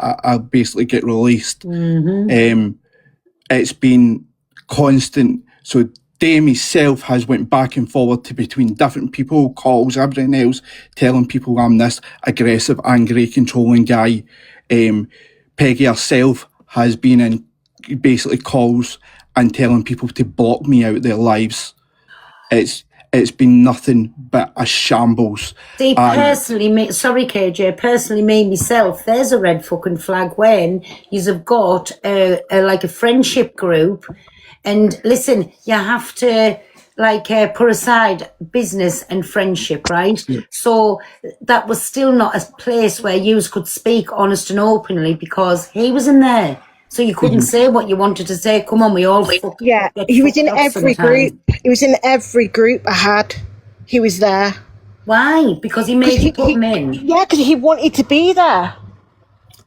I basically get released. It's been constant. So Dame himself has went back and forward to between different people, calls, everything else, telling people I'm this aggressive, angry, controlling guy. Peggy herself has been in basically calls and telling people to block me out of their lives. It's been nothing but a shambles. See, personally, sorry KJ, personally me myself, there's a red fucking flag when you've got like a friendship group, and listen, you have to like put aside business and friendship, right? Yeah. So that was still not a place where you could speak honest and openly because he was in there. So you couldn't say what you wanted to say. Come on, we all he was in every group. He was in every group I had. He was there. Why? Because he made you put him in. Yeah, because he wanted to be there.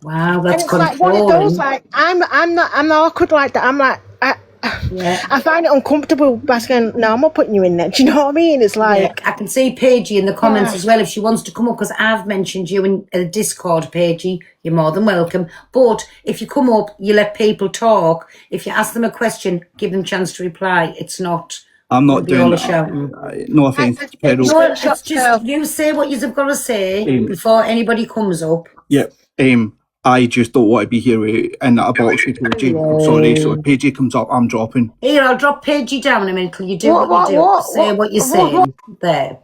Wow, that's and it's like one of those. Like I'm not awkward like that. I'm like I find it uncomfortable asking, no, I'm not putting you in there. Do you know what I mean? It's like... I can see Paigey in the comments as well if she wants to come up, because I've mentioned you in a Discord, Paigey. You're more than welcome. But if you come up, you let people talk. If you ask them a question, give them a chance to reply. It's not... I'm not doing that. No offence. No, it's just you say what you've got to say before anybody comes up. Yeah. I just don't want to be here in that box with Paigey. I'm sorry. So if Paigey comes up, I'm dropping. Here, I'll drop Paigey down a minute till you do what you do. Say what you're saying. There.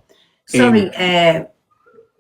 Sorry.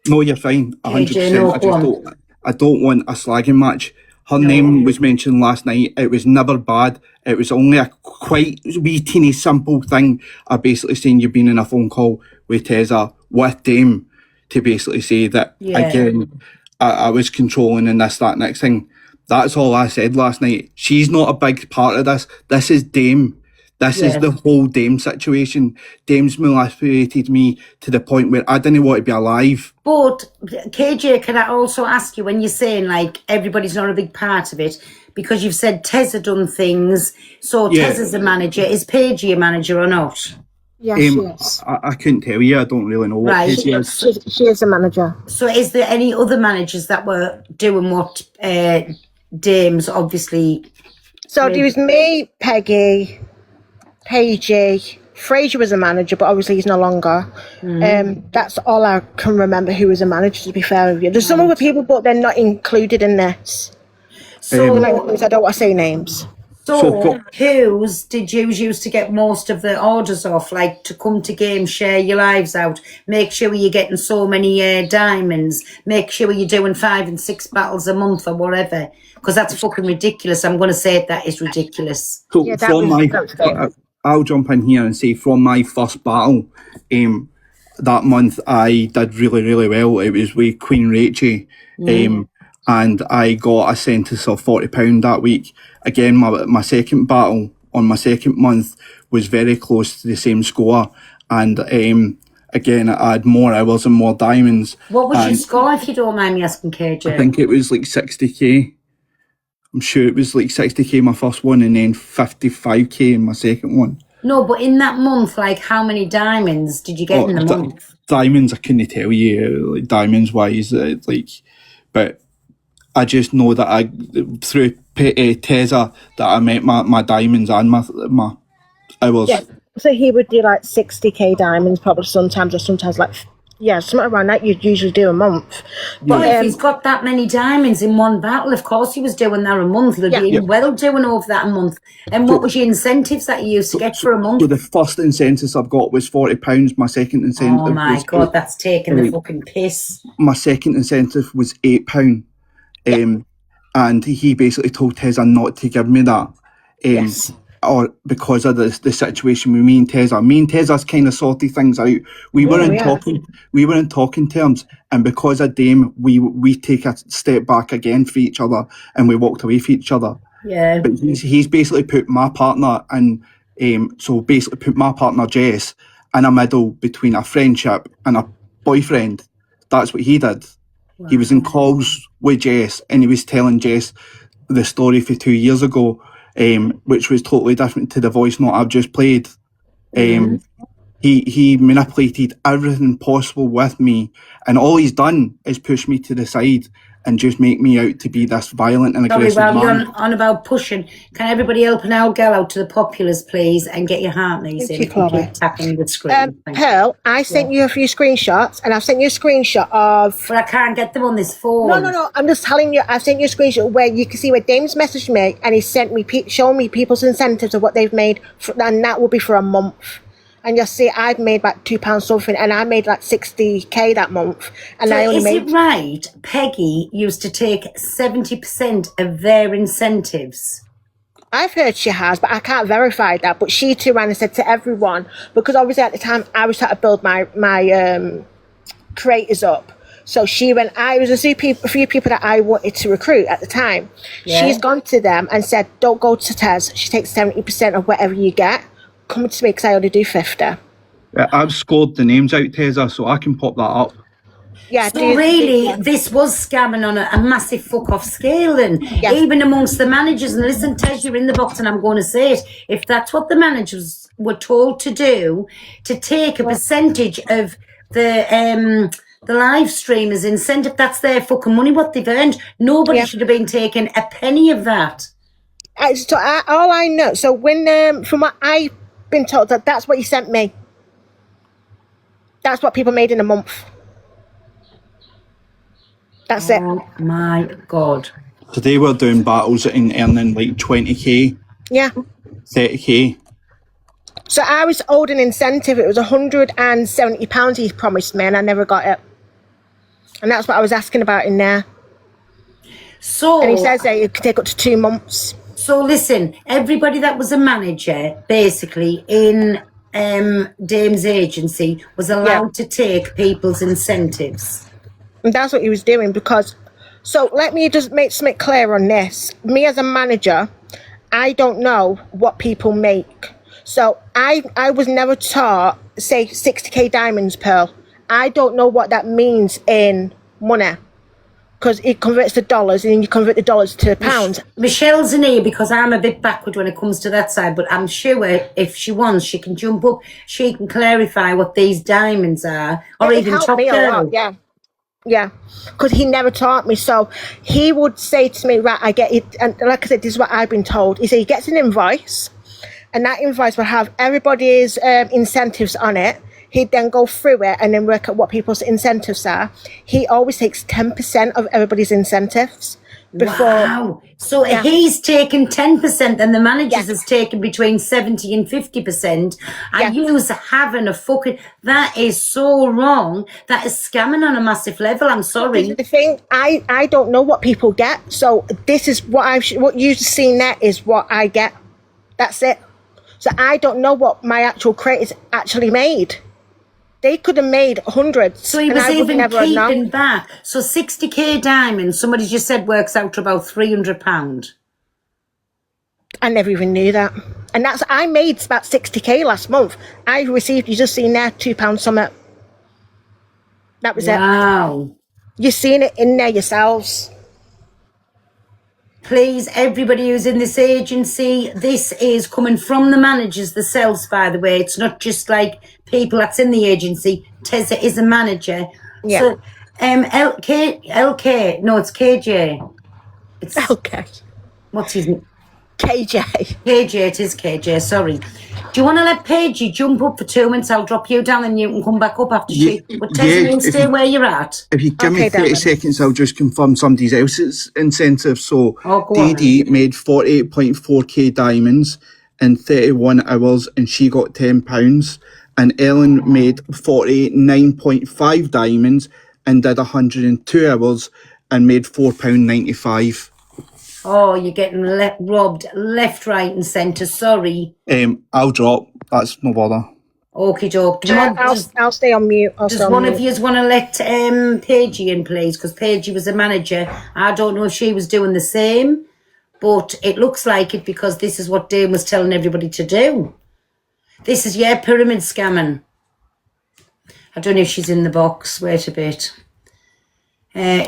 No, you're fine. 100%. I don't want a slagging match. Her name was mentioned last night. It was never bad. It was only a quite wee teeny simple thing. I basically saying you've been in a phone call with Tessa with Dame to basically say that again. I was controlling and this, that, next thing. That's all I said last night. She's not a big part of this. This is Dame. This is the whole Dame situation. Dame's manipulated me to the point where I didn't want to be alive. But, KJ, can I also ask you, when you're saying, like, everybody's not a big part of it, because you've said Tessa done things, so Tessa's a manager. Is Paigey a manager or not? Yeah, she is. I couldn't tell you. I don't really know what Paigey is. She is a manager. So is there any other managers that were doing what Dame's obviously... So there was me, Peggy, Paigey. Fraser was a manager, but obviously he's no longer. That's all I can remember who was a manager, to be fair with you. There's some other people, but they're not included in this. So I don't want to say names. So whose did you use to get most of the orders off, like to come to games, share your lives out, make sure you're getting so many diamonds, make sure you're doing 5 and 6 battles a month or whatever? Because that's fucking ridiculous. I'm going to say that is ridiculous. So I'll jump in here and say from my first battle, that month I did really, really well. It was with Queen Rachel. And I got a sentence of £40 that week. Again, my second battle on my second month was very close to the same score. And again, I had more hours and more diamonds. What was your score, if you don't mind me asking, KJ? I think it was like 60k. I'm sure it was like 60k my first one and then 55k in my second one. No, but in that month, like how many diamonds did you get in the month? Diamonds, I couldn't tell you, like diamonds wise, but I just know that through Tessa that I met my diamonds and my hours. Yeah, so he would do like 60k diamonds probably sometimes, or sometimes like, something around that you'd usually do a month. But if he's got that many diamonds in one battle, of course he was doing that a month. He'll be well doing over that a month. And what was your incentives that you used to get for a month? So the first incentive I've got was £40. My second incentive Oh my God, that's taking the fucking piss. My second incentive was £8. And he basically told Tessa not to give me that. Or because of the situation with me and Tessa. Me and Tessa's kind of sorted things out. We were in talking terms, and because of Dame, we take a step back again for each other, and we walked away from each other. Yeah. But he's basically put my partner and so basically put my partner Jess in a middle between a friendship and a boyfriend. That's what he did. Wow. He was in calls with Jess, and he was telling Jess the story for 2 years ago. Which was totally different to the voice note I've just played. He manipulated everything possible with me, and all he's done is push me to the side and just make me out to be this violent and Sorry, aggressive while man. you're on about pushing, can everybody help an old girl out to the populace, please, and get your heart knees Thank in you, Chloe. and keep tapping the screen. Thank you. Pearl, I sent you a few screenshots, and I've sent you a screenshot of. But I can't get them on this phone. No. I'm just telling you. I've sent you a screenshot where you can see where Dame's messaged me, and he sent me showing me people's incentives of what they've made, and that will be for a month. And you'll see, I've made about £2 something, and I made like 60k that month, and So I only is made. it right? Peggy used to take 70% of their incentives. I've heard she has, but I can't verify that. But she too ran and said to everyone, because obviously at the time I was trying to build my creators up. So she went, I was a few people that I wanted to recruit at the time. Yeah. She's gone to them and said, don't go to Tez. She takes 70% of whatever you get. Come to me because I only do 50. I've scored the names out, Teza, so I can pop that up. Yeah. So really, this was scamming on a massive fuck-off scale, and Yeah. even amongst the managers. And listen, Tez, you're in the box, and I'm going to say it. If that's what the managers were told to do, to take a percentage of the live streamers' incentive, that's their fucking money, what they've earned. Nobody should have been taking a penny of that. All I know, so when from what I've been told, that's what you sent me. That's what people made in a month. That's it. Oh my God. Today we're doing battles and earning like 20k, Yeah. 30k. So I was owed an incentive. It was £170 he promised me, and I never got it. And that's what I was asking about in there. So, And he says that it could take up to 2 months. So listen, everybody that was a manager, basically in Dame's agency, was allowed to take people's incentives. And that's what he was doing because... So let me just make something clear on this. Me as a manager, I don't know what people make. So I was never taught, say, 60k diamonds, Pearl. I don't know what that means in money. Because it converts to dollars, and then you convert the dollars to pounds. Michelle's in here because I'm a bit backward when it comes to that side, but I'm sure if she wants, she can jump up, she can clarify what these diamonds are, or even Helped top me a girl. lot, yeah. Because he never taught me. So he would say to me, right, I get it. And like I said, this is what I've been told. He said he gets an invoice, and that invoice will have everybody's incentives on it. He'd then go through it and then work out what people's incentives are. He always takes 10% of everybody's incentives before. Wow. So he's taken 10% and the managers has taken between 70 and 50%. And you're having a fucking... That is so wrong. That is scamming on a massive level. I'm sorry. The thing, I don't know what people get. So this is what you've seen there is what I get. That's it. So I don't know what my actual creators actually made. They could have made hundreds. So he was even keeping back. So 60k diamonds, somebody just said works out to about £300. I never even knew that. And I made about 60k last month. I received, you just seen there, £2 something. That was it. Wow. You've seen it in there yourselves. Please, everybody who's in this agency, this is coming from the managers themselves, by the way. It's not just like people that's in the agency. Tessa is a manager. Yeah. So, LK, no, it's KJ. It's LK. What's his name? KJ. KJ, it is KJ, sorry. Do you want to let Paigey jump up for 2 minutes? I'll drop you down and you can come back up after she... But Tessa, you stay where you're at. If you give me 30 seconds, I'll just confirm somebody else's incentive. So DD made 48.4k diamonds in 31 hours and she got £10. And Ellen made 49.5 diamonds and did 102 hours and made £4.95. Oh, you're getting robbed left, right and centre. Sorry. I'll drop. That's no bother. Okie doke. I'll stay on mute. Does one of you want to let Paigey in, please? Because Paigey was a manager. I don't know if she was doing the same, but it looks like it because this is what Dame was telling everybody to do. This is, pyramid scamming. I don't know if she's in the box. Wait a bit.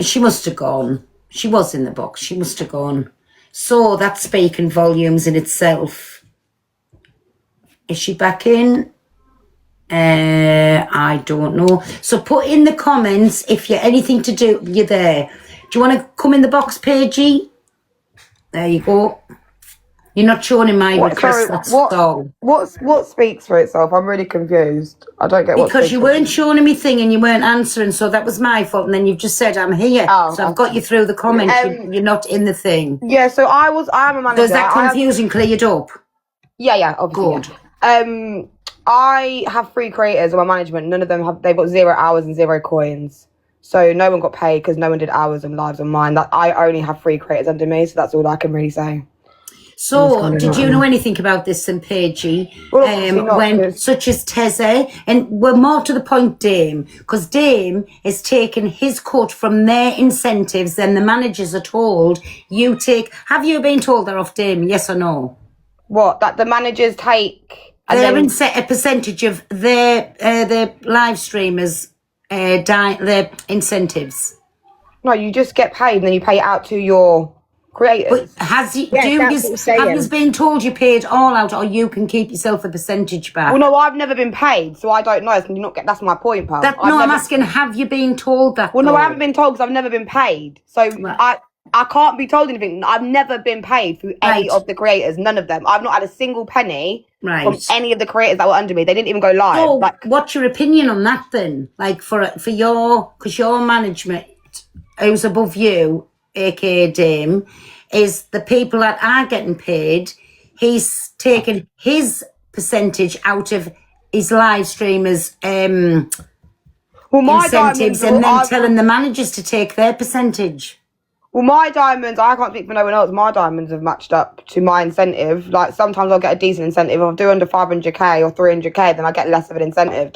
She must have gone. She was in the box. She must have gone. So that's speaking volumes in itself. Is she back in? I don't know. So put in the comments if you're anything to do. You're there. Do you want to come in the box, Paigey? There you go. You're not showing in my request. That's all. What speaks for itself? I'm really confused. I don't get what. Because you weren't showing me thing and you weren't answering, so that was my fault. And then you've just said I'm here, so I've got you through the comments. You're not in the thing. Yeah, so I am a manager. So is that confusion cleared up? Yeah, obviously. Good. I have 3 creators on my management. None of them they've got 0 hours and 0 coins. So no one got paid because no one did hours and lives on mine. That I only have 3 creators under me, so that's all I can really say. So, did you know anything about this, Paigey? When such as Teze, and we're more to the point, Dame, because Dame is taking his cut from their incentives, then the managers are told you take. Have you been told they're off, Dame? Yes or no? What, that the managers take? They're a percentage of their live streamers, their incentives. No, you just get paid and then you pay it out to your creators. But have you been told you paid all out, or you can keep yourself a percentage back? Well, no, I've never been paid, so I don't know. So you not get. That's my point, pal. I'm asking, have you been told that? Well, no, I haven't been told because I've never been paid. So I can't be told anything. I've never been paid through any of the creators. None of them. I've not had a single penny from any of the creators that were under me. They didn't even go live. So, what's your opinion on that then? Like for your, because your management, who's above you, aka Dame, is the people that are getting paid. He's taken his percentage out of his live streamers' incentives, and then telling the managers to take their percentage. Well, my diamonds, I can't speak for no one else. My diamonds have matched up to my incentive. Like sometimes I'll get a decent incentive. If I do under 500k or 300k, then I get less of an incentive.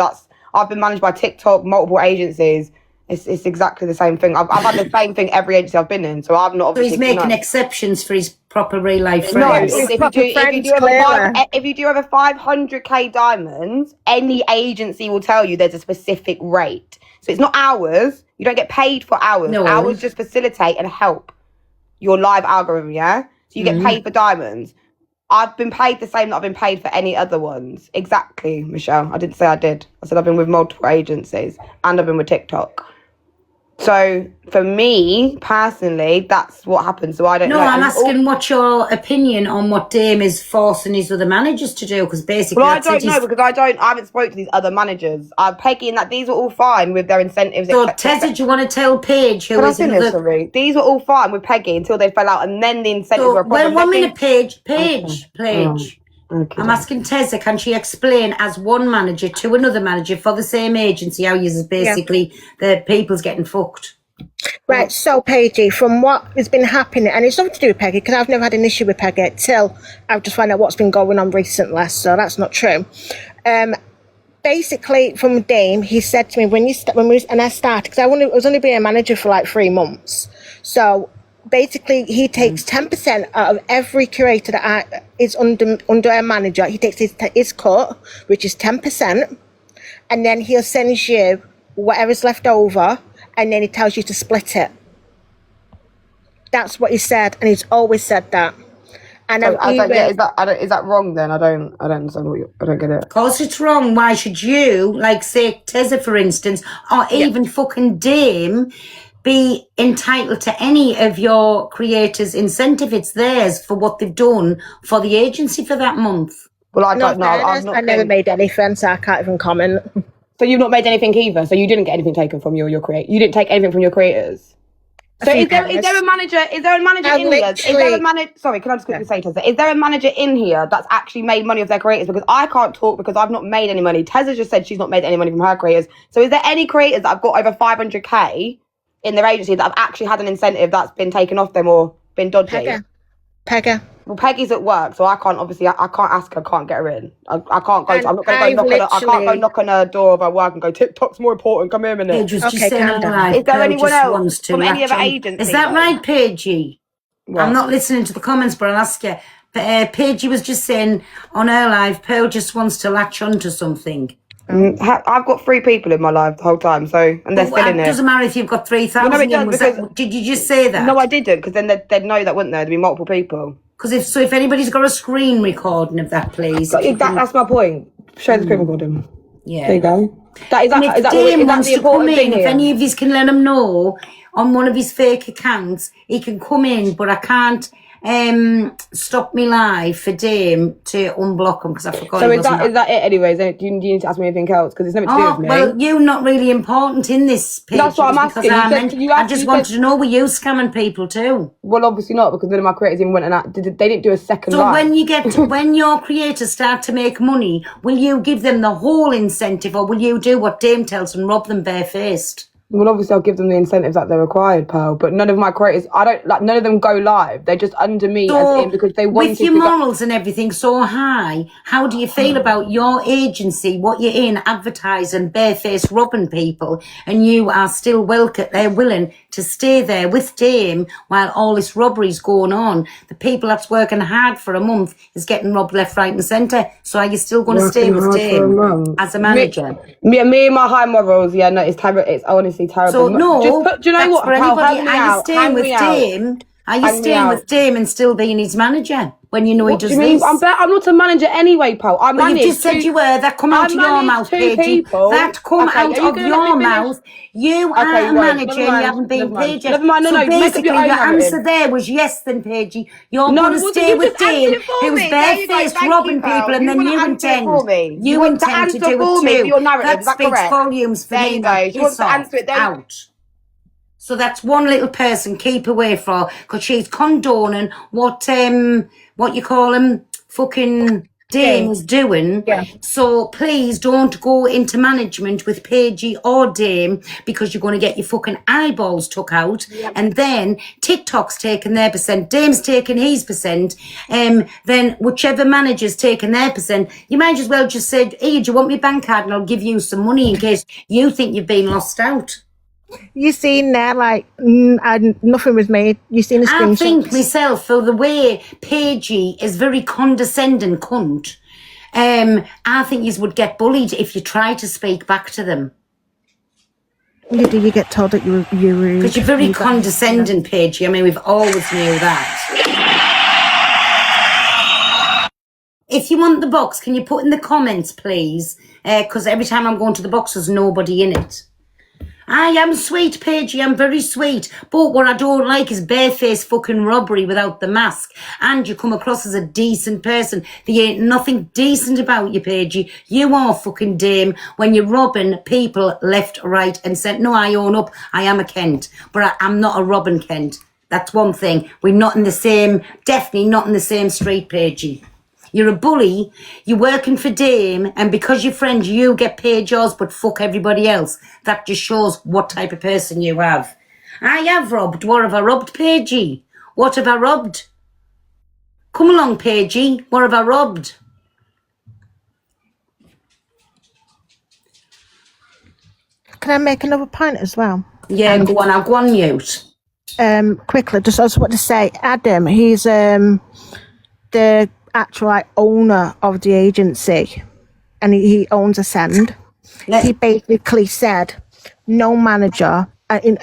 I've been managed by TikTok, multiple agencies. It's exactly the same thing. I've had the same thing every agency I've been in, so I'm not. So he's making exceptions for his proper real life friends. No, if you do over 500k diamonds, any agency will tell you there's a specific rate. So it's not hours. You don't get paid for hours. No. Hours just facilitate and help your live algorithm. Yeah, so you get paid for diamonds. I've been paid the same that I've been paid for any other ones. Exactly, Michelle. I didn't say I did. I said I've been with multiple agencies and I've been with TikTok. So for me personally, that's what happened. So I don't know. No, I'm asking what's your opinion on what Dame is forcing his other managers to do, because basically. Well, I don't know because I haven't spoke to these other managers. Peggy and that these were all fine with their incentives. So Tessa, do you want to tell Paige who is another? Sorry, these were all fine with Peggy until they fell out, and then the incentives were a problem. Well, 1 minute, Paige. Okay. I'm asking Tessa, can she explain as one manager to another manager for the same agency how you basically the people's getting fucked? Right, so Paigey, from what has been happening, and it's nothing to do with Peggy, because I've never had an issue with Peggy till I've just found out what's been going on recently, so that's not true. Basically, from Dame, he said to me, and I started, because I was only being a manager for like 3 months, so basically, he takes 10% out of every curator that is under a manager. He takes his cut, which is 10%, and then he'll send you whatever's left over, and then he tells you to split it. That's what he said, and he's always said that. And is that wrong then? I don't understand I don't get it. Of course it's wrong. Why should you, like say Tessa for instance, or even fucking Dame, be entitled to any of your creators' incentive? It's theirs for what they've done for the agency for that month. Well, I don't know. I never made anything, so I can't even comment. So you've not made anything either. So you didn't get anything taken from your creators. You didn't take anything from your creators. So is there a manager in here? Sorry, can I just quickly say to Tessa, is there a manager in here that's actually made money off their creators? Because I can't talk because I've not made any money. Tessa just said she's not made any money from her creators. So is there any creators that have got over 500k in their agency that have actually had an incentive that's been taken off them or been dodgy? Peggy. Well, Peggy's at work, so I can't ask her, can't get her in. I can't go. I'm not going to go I can't go knock on her door of her work and go, TikTok's more important. Come here a minute. Paige was just saying is there anyone else from any other agency? Is that right, Paigey? I'm not listening to the comments, but I'll ask you. Paigey was just saying on her live, Pearl just wants to latch onto something. I've got 3 people in my life the whole time, and they're still in there. It doesn't matter if you've got 3,000. Well, no, it does, did you just say that? No, I didn't, because then they'd know that, wouldn't there? There'd be multiple people. Because if anybody's got a screen recording of that, please. That's my point. Show the screen recording. Yeah. There you go. Is And if that Dame wants the to come important thing in, if here? any of you can let him know on one of his fake accounts, he can come in, but I can't stop me live for Dame to unblock him because I forgot. So is that it anyways? Do you need to ask me anything else? Because it's nothing to do with me. Well, you're not really important in this page. That's what I'm asking. I just wanted to know, were you scamming people too? Well, obviously not, because none of my creators even went and they didn't do a second So live. when your creators start to make money, will you give them the whole incentive, or will you do what Dame tells them, rob them barefaced? Well, obviously I'll give them the incentives that they're required, pal. But none of my creators, none of them go live. They're just under me because they wanted with your morals and everything so high, how do you feel about your agency, what you're in, advertising, barefaced robbing people, and you are still willing to stay there with Dame while all this robbery's going on? The people that's working hard for a month is getting robbed left, right and centre. So are you still going to stay with Dame as a manager? Me and my high morals, yeah, no, it's terrible. It's honestly terrible. So no, do you know what, pal? are you staying with Dame? Are you staying with Dame and still being his manager when you know he does this? I'm not a manager anyway, pal. Well, you just said you were. That come out of your mouth, Paige. That come out of your mouth. You are a manager and you haven't been Paige. Never mind, So basically, your answer there was yes then, Paige. You're going to stay with Dame, who's barefaced robbing people, and then you intend to do it too. That speaks volumes for me. Piss off. Out. So that's one little person keep away from, because she's condoning what you call him, fucking Dame is doing. Yeah. So please don't go into management with Paigey or Dame, because you're going to get your fucking eyeballs took out. Yeah. And then TikTok's taking their percent, Dame's taking his percent, then whichever manager's taking their percent, you might as well just say, hey, do you want my bank card and I'll give you some money in case you think you've been lost out. You seen there, like, nothing was made. You seen the screenshot? I think myself, for the way Paigey is very condescending cunt, I think you would get bullied if you try to speak back to them. You get told that you were rude. Because you're very condescending, Paigey. I mean, we've always knew that. If you want the box, can you put in the comments, please? Because every time I'm going to the box, there's nobody in it. I am sweet, Paigey, I'm very sweet. But what I don't like is barefaced fucking robbery without the mask. And you come across as a decent person. There ain't nothing decent about you, Paigey. You are fucking Dame when you're robbing people left, right and centre. No, I own up, I am a Kent. But I'm not a Robin Kent. That's one thing. We're not in the same, definitely not in the same street, Paigey. You're a bully, you're working for Dame, and because you're friends, you get paid yours, but fuck everybody else. That just shows what type of person you have. I have robbed. What have I robbed, Paigey? What have I robbed? Come along, Paigey. What have I robbed? Can I make another point as well? Yeah, go on. I'll go on mute. Quickly, just I just want to say, Adam, he's the actual owner of the agency, and he owns Ascend. He basically said no manager Dame,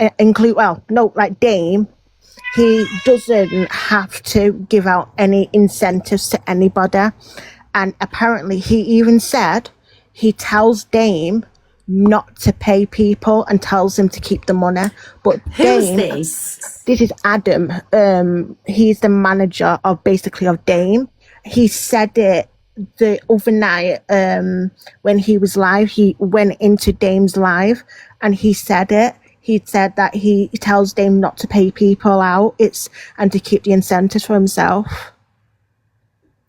he doesn't have to give out any incentives to anybody, and apparently he even said he tells Dame not to pay people and tells him to keep the money. But Who's Dame, this is Adam. He's the manager of Dame. He said it the other night when he was live. He went into Dame's live and he said it. He said that he tells Dame not to pay people out and to keep the incentives for himself.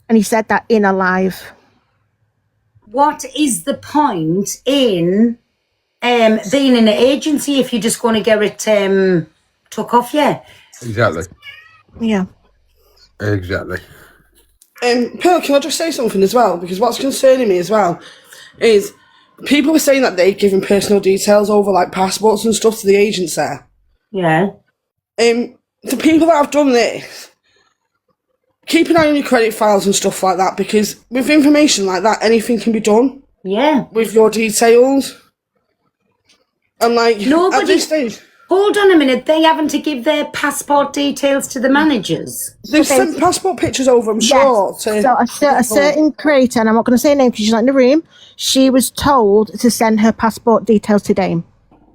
And he said that in a live. What is the point in being in an agency if you're just going to get it took off you? Exactly. Yeah. Exactly. Pearl, can I just say something as well? Because what's concerning me as well is people were saying that they've given personal details over, like passports and stuff, to the agency. Yeah. The people that have done this, keep an eye on your credit files and stuff like that, because with information like that, anything can be done. Yeah. With your details. And like, at this stage... Hold on a minute. They having to give their passport details to the managers. They've sent passport pictures over, I'm sure. So a certain creator, and I'm not going to say her name because she's not in the room, she was told to send her passport details to Dame.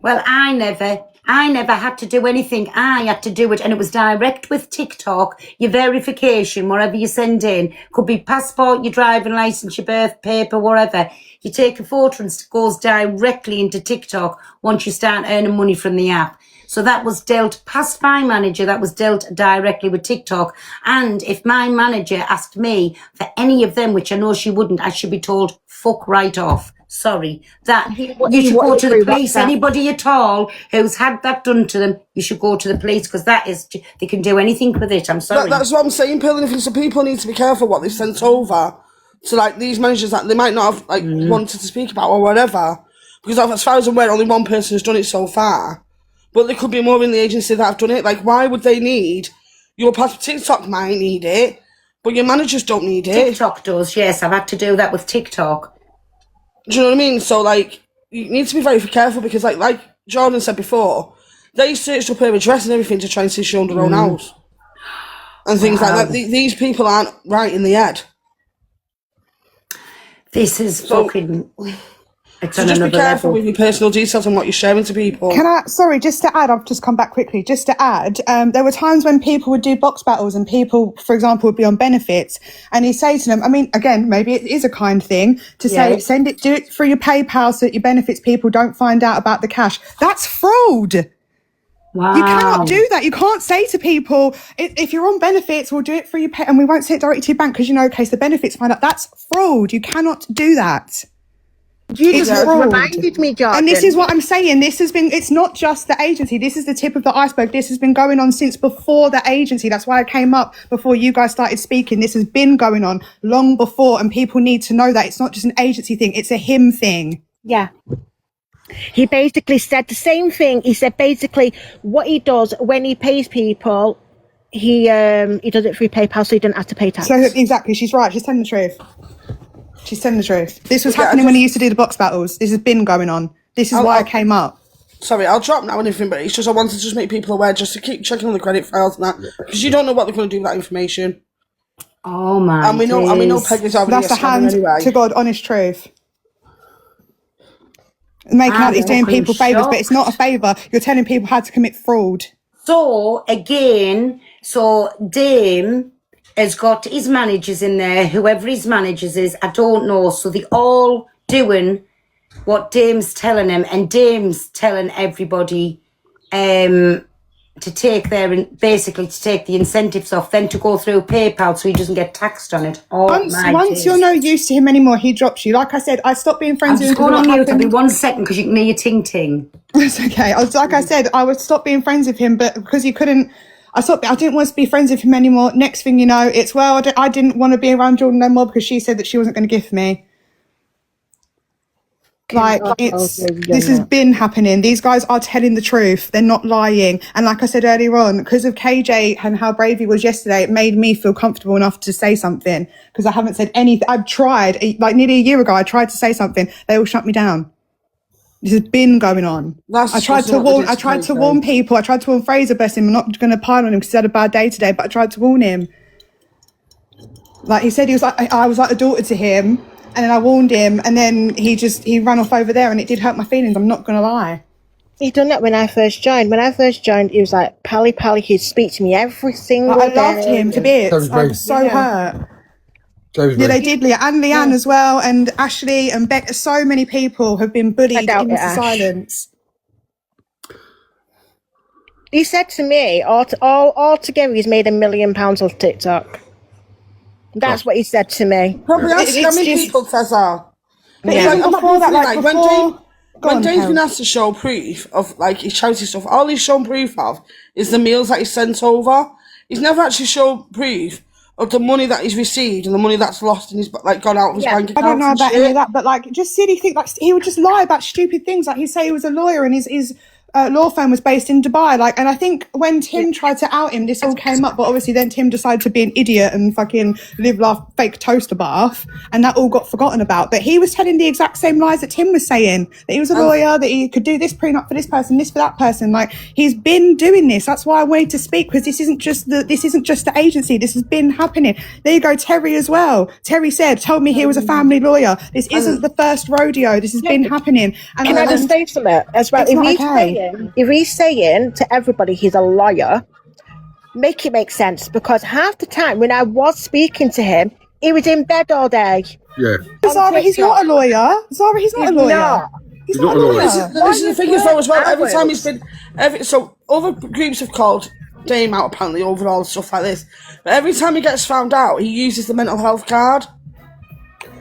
Well, I never had to do anything. I had to do it, and it was direct with TikTok. Your verification, whatever you send in, could be passport, your driving license, your birth paper, whatever. You take a photo and it goes directly into TikTok once you start earning money from the app. So that was dealt past my manager. That was dealt directly with TikTok. And if my manager asked me for any of them, which I know she wouldn't, I should be told, fuck right off. Sorry. That you should go to the police. Anybody at all who's had that done to them, you should go to the police because they can do anything with it. I'm sorry. That's what I'm saying, Pearl. And if people need to be careful what they've sent over to like these managers that they might not have like wanted to speak about or whatever. Because as far as I'm aware, only one person has done it so far. But there could be more in the agency that have done it. Like, why would they need your passport? TikTok might need it, but your managers don't need it. TikTok does, yes. I've had to do that with TikTok. Do you know what I mean? So, like, you need to be very careful because, like Jordan said before, they searched up her address and everything to try and see she owned her own house. And things like that. These people aren't right in the head. This is fucking... So just be careful with your personal details and what you're sharing to people. Sorry, just to add, I've just come back quickly, just to add, there were times when people would do box battles and people, for example, would be on benefits and he'd say to them, I mean, again, maybe it is a kind thing to say, do it through your PayPal so that your benefits people don't find out about the cash. That's fraud. Wow. You cannot do that. You can't say to people, if you're on benefits, we'll do it for your pay and we won't send it directly to your bank because, in case the benefits find out. That's fraud. You cannot do that. You just reminded me, Jordan. And this is what I'm saying. It's not just the agency. This is the tip of the iceberg. This has been going on since before the agency. That's why I came up before you guys started speaking. This has been going on long before, and people need to know that it's not just an agency thing. It's a him thing. Yeah. He basically said the same thing. He said basically what he does when he pays people, he does it through PayPal so he doesn't have to pay tax. So exactly, she's right. She's telling the truth. She's telling the truth. This was happening when he used to do the box battles. This has been going on. This is why I came up. Sorry, I'll drop now and everything, but it's just I wanted to just make people aware just to keep checking on the credit files and that because you don't know what they're going to do with that information. Oh my! And we know Peggy's over That's the hand to God, honest truth. Making out he's doing people favours, but it's not a favour. You're telling people how to commit fraud. So again, Dame has got his managers in there, whoever his managers is, I don't know. So they all doing what Dame's telling him, and Dame's telling everybody to take the incentives off, then to go through PayPal so he doesn't get taxed on it. Once you're no use to him anymore, he drops you. Like I said, I stopped being friends with him. I'm just going on mute. I'll be 1 second because you can hear your ting ting. It's okay. I said, I would stop being friends with him, but because he couldn't. I didn't want to be friends with him anymore. Next thing you know, it's, I didn't want to be around Jordan no more because she said that she wasn't going to gift me. This has been happening. These guys are telling the truth. They're not lying. And like I said earlier on, because of KJ and how brave he was yesterday, it made me feel comfortable enough to say something because I haven't said anything. I've tried, like nearly a year ago, I tried to say something. They all shut me down. This has been going on. I tried to warn people. I tried to warn Fraser, bless him. I'm not going to pile on him because he had a bad day today, but I tried to warn him. Like he said, I was like a daughter to him, and then I warned him, and then he ran off over there, and it did hurt my feelings. I'm not going to lie. He done that when I first joined. When I first joined, he was like, Pally, he'd speak to me every single day. I loved him to bits. I was so hurt. Yeah, they did, Leah, and Leanne as well, and Ashley and Beck. So many people have been bullied into silence. He said to me, all together, he's made $1 million off TikTok. That's what he said to me. Probably scamming people, Tessa. But even before that, when Dave's been asked to show proof of like his charity stuff, all he's shown proof of is the meals that he sent over. He's never actually shown proof of the money that he's received and the money that's lost and he's gone out of his bank account. I don't know about any of that, but like just silly things, like he would just lie about stupid things. Like he'd say he was a lawyer and his law firm was based in Dubai. Like, and I think when Tim tried to out him, this all came up. But obviously, then Tim decided to be an idiot and fucking live, laugh, fake toaster bath, and that all got forgotten about. But he was telling the exact same lies that Tim was saying, that he was a lawyer, that he could do this prenup for this person, this for that person. Like, he's been doing this. That's why I wanted to speak, because this isn't just the agency. This has been happening. There you go, Terry as well. Terry told me he was a family lawyer. This isn't the first rodeo. This has been happening. And can I just say something as well? If he's saying to everybody he's a lawyer, make it make sense, because half the time when I was speaking to him, he was in bed all day. Yeah. Zara, he's not a lawyer. Zara, he's not a lawyer. He's not a lawyer. This is the thing as well. Every time he's been, so other groups have called Dame out apparently over all stuff like this. But every time he gets found out, he uses the mental health card.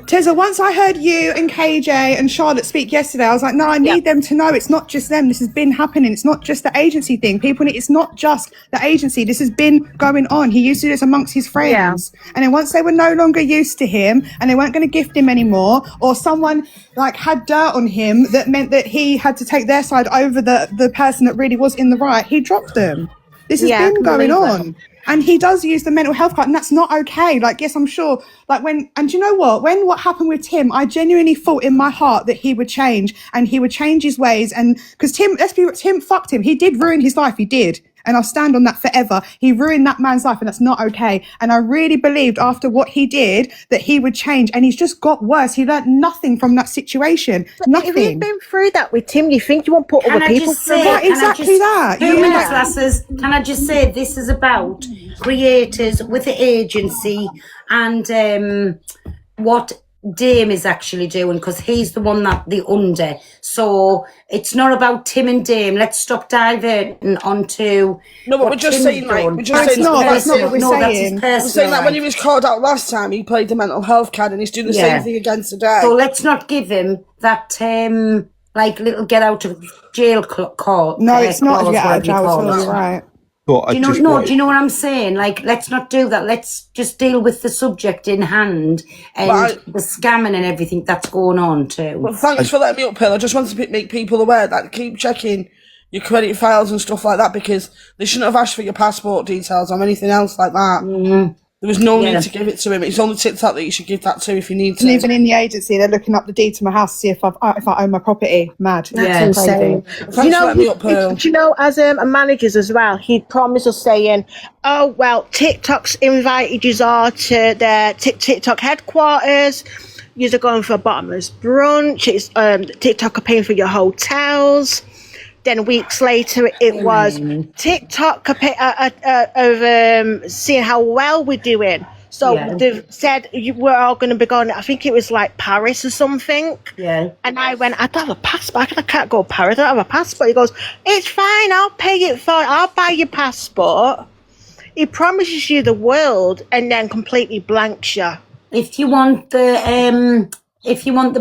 Tezza, once I heard you and KJ and Charlotte speak yesterday, I was like, no, I need them to know it's not just them. This has been happening. It's not just the agency thing. It's not just the agency. This has been going on. He used to do this amongst his friends. Yeah. And then once they were no longer used to him and they weren't going to gift him anymore, or someone like had dirt on him that meant that he had to take their side over the person that really was in the right, he dropped them. This has been going on. And he does use the mental health card, and that's not okay. Like, yes, I'm sure. Like and you know what? When what happened with Tim, I genuinely thought in my heart that he would change and he would change his ways. And because Tim fucked him. He did ruin his life. He did. And I'll stand on that forever. He ruined that man's life, and that's not okay. And I really believed after what he did that he would change, and he's just got worse. He learned nothing from that situation. But nothing. If you've been through that with Tim, you think you won't put other people through it? Exactly that. 2 minutes, lasses. Can I just say this is about creators with the agency and what Dame is actually doing, because he's the one that the under. So it's not about Tim and Dame. Let's stop diverting onto. No, but we're just saying, like, that's not what we're saying. We're saying that when he was called out last time, he played the mental health card, and he's doing the same thing again today. So let's not give him that like little get out of jail call. No, it's not get out of jail. You're right. Do you know what I'm saying? Like, let's not do that. Let's just deal with the subject in hand and the scamming and everything that's going on too. Well, thanks for letting me up, Pill. I just wanted to make people aware that keep checking your credit files and stuff like that, because they shouldn't have asked for your passport details or anything else like that. Mm-hmm. There was no need to give it to him. It's only TikTok that you should give that to if you need to. And even in the agency, they're looking up the deed to my house to see if I own my property. Mad. That's insane. Thanks for letting me up, Pearl. Do you know, as managers as well, he'd promise us saying, oh, well, TikTok's invited you all to their TikTok headquarters. You're going for a bottomless brunch. It's TikTok are paying for your hotels. Then weeks later, it was TikTok of seeing how well we're doing. So they've said we're all going to be going, I think it was like Paris or something. Yeah. And I went, I don't have a passport. I can't go to Paris. I don't have a passport. He goes, it's fine. I'll pay it for it. I'll buy your passport. He promises you the world and then completely blanks you. If you want the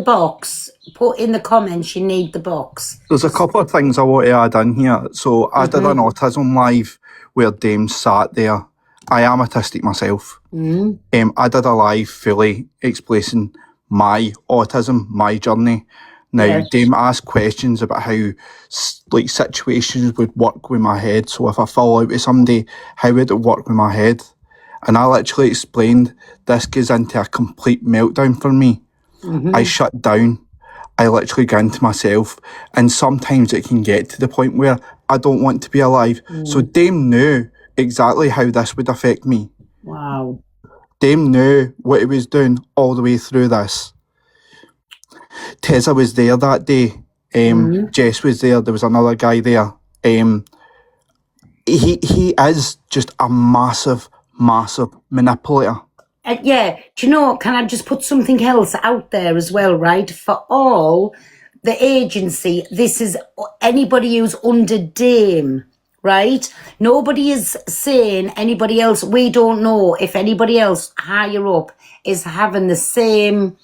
box, put in the comments you need the box. There's a couple of things I want to add in here. So I did an autism live where Dame sat there. I am autistic myself. I did a live fully explaining my autism, my journey. Now, Dame asked questions about how like situations would work with my head. So if I fall out with somebody, how would it work with my head? And I literally explained this goes into a complete meltdown for me. I shut down. I literally go into myself, and sometimes it can get to the point where I don't want to be alive. So Dame knew exactly how this would affect me. Wow. Dame knew what he was doing all the way through this. Tezza was there that day. Jess was there. There was another guy there. He is just a massive manipulator. Do you know, can I just put something else out there as well, right? For all the agency, this is anybody who's under Dame, right? Nobody is saying anybody else. We don't know if anybody else higher up is having the same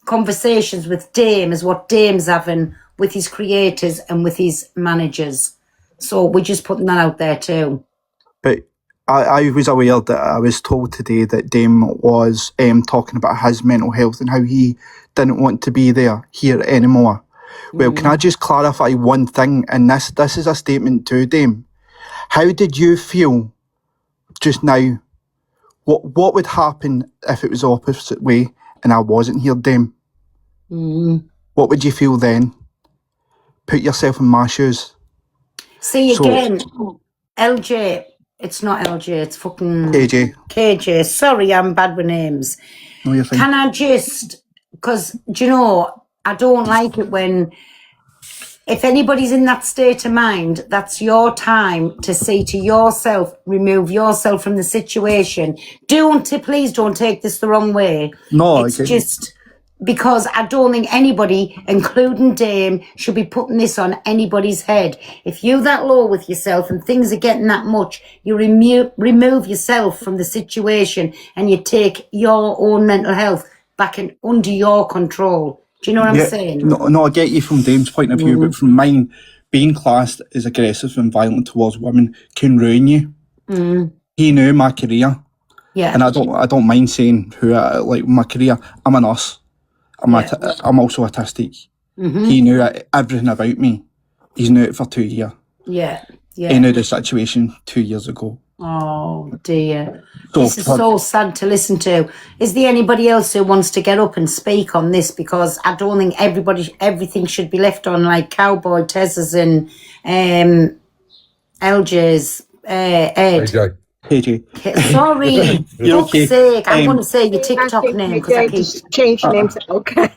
conversations with Dame as what Dame's having with his creators and with his managers. So we're just putting that out there too. But I was aware that I was told today that Dame was talking about his mental health and how he didn't want to be here anymore. Well, can I just clarify one thing? And this is a statement to Dame. How did you feel just now? What would happen if it was the opposite way and I wasn't here, Dame? What would you feel then? Put yourself in my shoes. See, again, LJ, it's not LJ, it's fucking KJ. Sorry, I'm bad with names. No, you're fine. Can I just, because, do you know, I don't like it when, if anybody's in that state of mind, that's your time to say to yourself, remove yourself from the situation. Please don't take this the wrong way. No, it's just because I don't think anybody, including Dame, should be putting this on anybody's head. If you're that low with yourself and things are getting that much, you remove yourself from the situation and you take your own mental health back under your control. Do you know what I'm saying? No, I get you from Dame's point of view, but from mine, being classed as aggressive and violent towards women can ruin you. He knew my career. Yeah. And I don't mind saying like my career. I'm a nurse. I'm also autistic. He knew everything about me. He's knew it for 2 years. Yeah. He knew the situation 2 years ago. Oh dear. This is so sad to listen to. Is there anybody else who wants to get up and speak on this? Because I don't think everything should be left on like Cowboy, Tessa's and LJ's Ed. KJ. Sorry, You're okay. Fuck's sake. I'm going to say your TikTok name because I keep change your name to okay.